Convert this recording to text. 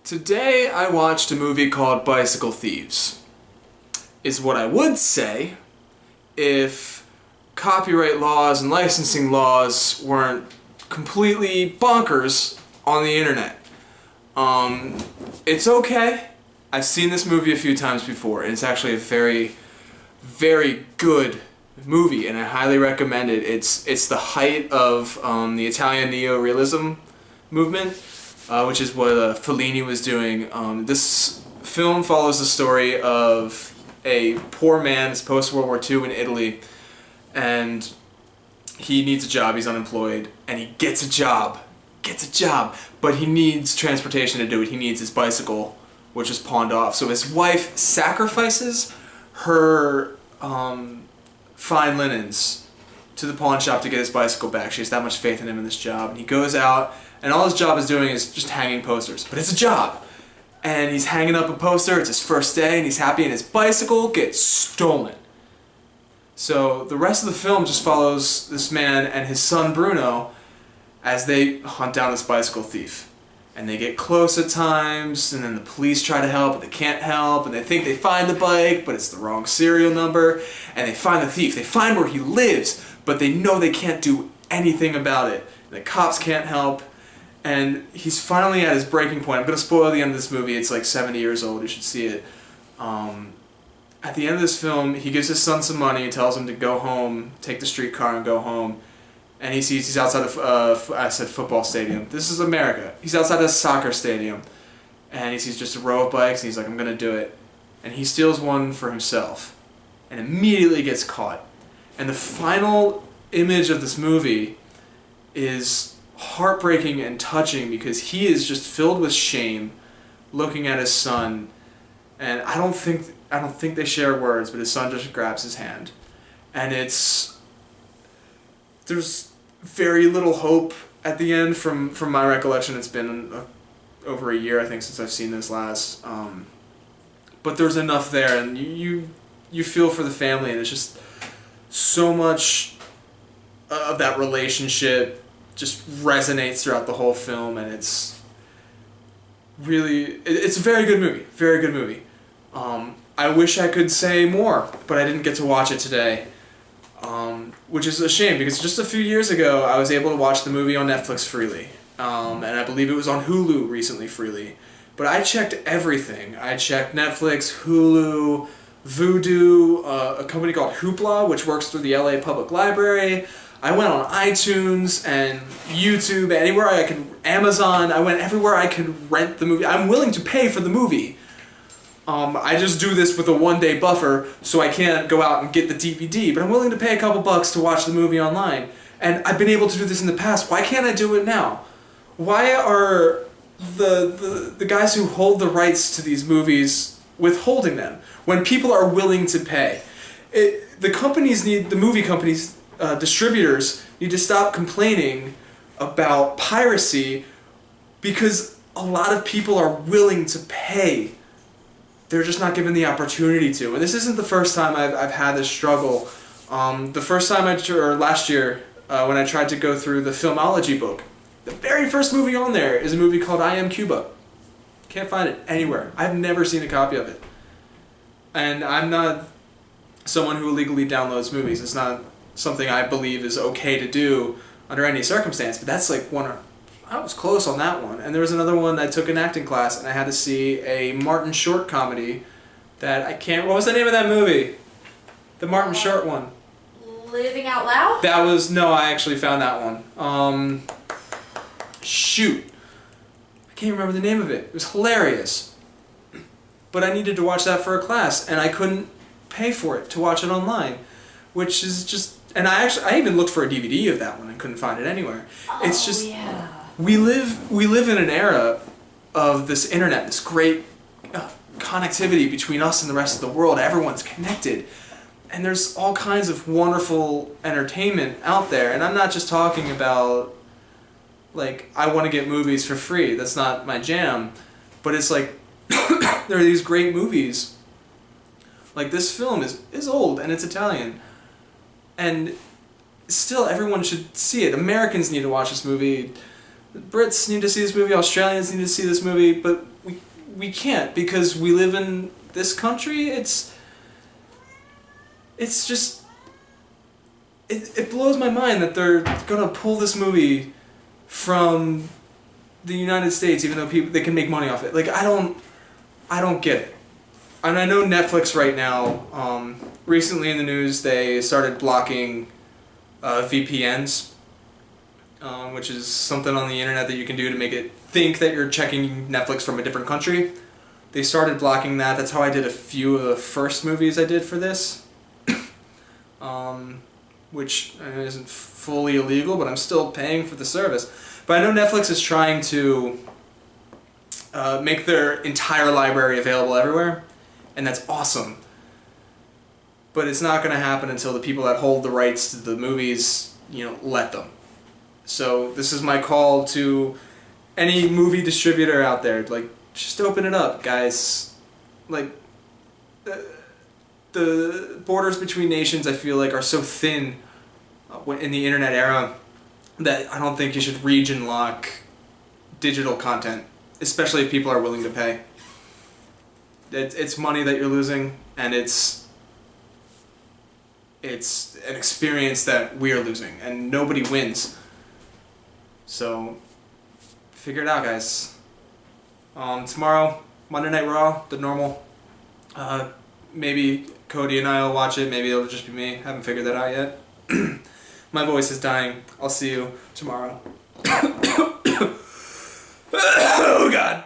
Today I watched a movie called Bicycle Thieves. Is what I would say if copyright laws and licensing laws weren't completely bonkers on the internet. It's okay. I've seen this movie a few times before, and it's actually a very, very good movie, and I highly recommend it. It's the height of the Italian neo-realism movement, which is what Fellini was doing. This film follows the story of a poor man. It's post-World War II in Italy, and he needs a job. He's unemployed, and he gets a job, but he needs transportation to do it. He needs his bicycle, which is pawned off. So his wife sacrifices her fine linens to the pawn shop to get his bicycle back. She has that much faith in him in this job, and he goes out, and all his job is doing is just hanging posters. But it's a job, and he's hanging up a poster. It's his first day, and he's happy, and his bicycle gets stolen. So the rest of the film just follows this man and his son Bruno as they hunt down this bicycle thief. And they get close at times, and then the police try to help, but they can't help, and they think they find the bike, but it's the wrong serial number, and they find the thief. They find where he lives, but they know they can't do anything about it. The cops can't help, and he's finally at his breaking point. I'm going to spoil the end of this movie. It's like 70 years old. You should see it. At the end of this film, he gives his son some money and tells him to go home, take the streetcar and go home. And he sees he's outside of, I said football stadium. This is America. He's outside a soccer stadium. And he sees just a row of bikes, and he's like, I'm going to do it. And he steals one for himself. And immediately gets caught. And the final image of this movie is heartbreaking and touching because he is just filled with shame looking at his son. And I don't think they share words, but his son just grabs his hand. And there's very little hope at the end from my recollection. It's been over a year, I think, since I've seen this last. But there's enough there, and you feel for the family, and it's just so much of that relationship just resonates throughout the whole film, and it's a very good movie. I wish I could say more, but I didn't get to watch it today. Which is a shame, because just a few years ago I was able to watch the movie on Netflix freely, and I believe it was on Hulu recently freely. But I checked everything. I checked Netflix, Hulu, Vudu, a company called Hoopla, which works through the LA Public Library. I went on iTunes and YouTube, anywhere I could, Amazon. I went everywhere I could rent the movie. I'm willing to pay for the movie. I just do this with a one-day buffer, so I can't go out and get the DVD, but I'm willing to pay a couple bucks to watch the movie online. And I've been able to do this in the past. Why can't I do it now? Why are the guys who hold the rights to these movies withholding them when people are willing to pay? The movie companies, distributors need to stop complaining about piracy because a lot of people are willing to pay. They're just not given the opportunity to. And this isn't the first time I've had this struggle. The first time last year, when I tried to go through the Filmology book, the very first movie on there is a movie called I Am Cuba. Can't find it anywhere. I've never seen a copy of it. And I'm not someone who illegally downloads movies. It's not something I believe is okay to do under any circumstance, but that's like I was close on that one. And there was another one that I took an acting class, and I had to see a Martin Short comedy that what was the name of that movie? The Martin Short one. Living Out Loud? I actually found that one. Shoot. I can't remember the name of it. It was hilarious. But I needed to watch that for a class, and I couldn't pay for it to watch it online, which is just... And I even looked for a DVD of that one and couldn't find it anywhere. It's just... Yeah. We live in an era of this internet, this great connectivity between us and the rest of the world. Everyone's connected. And there's all kinds of wonderful entertainment out there. And I'm not just talking about, like, I want to get movies for free. That's not my jam. But it's like, there are these great movies. Like, this film is old, and it's Italian. And still, everyone should see it. Americans need to watch this movie. Brits need to see this movie, Australians need to see this movie, but we can't because we live in this country. It's just it blows my mind that they're gonna pull this movie from the United States, even though they can make money off it. Like I don't get it. And I know Netflix right now. Recently in the news, they started blocking VPNs, which is something on the internet that you can do to make it think that you're checking Netflix from a different country. They started blocking that. That's how I did a few of the first movies I did for this, which isn't fully illegal, but I'm still paying for the service. But I know Netflix is trying to make their entire library available everywhere, and that's awesome. But it's not going to happen until the people that hold the rights to the movies, let them. So this is my call to any movie distributor out there. Like, just open it up, guys. Like, the borders between nations, I feel like, are so thin in the internet era that I don't think you should region lock digital content, especially if people are willing to pay. It's money that you're losing, and it's an experience that we're losing, and nobody wins. So, figure it out, guys. Tomorrow, Monday Night Raw, the normal. Maybe Cody and I will watch it. Maybe it'll just be me. Haven't figured that out yet. My voice is dying. I'll see you tomorrow. Oh, God.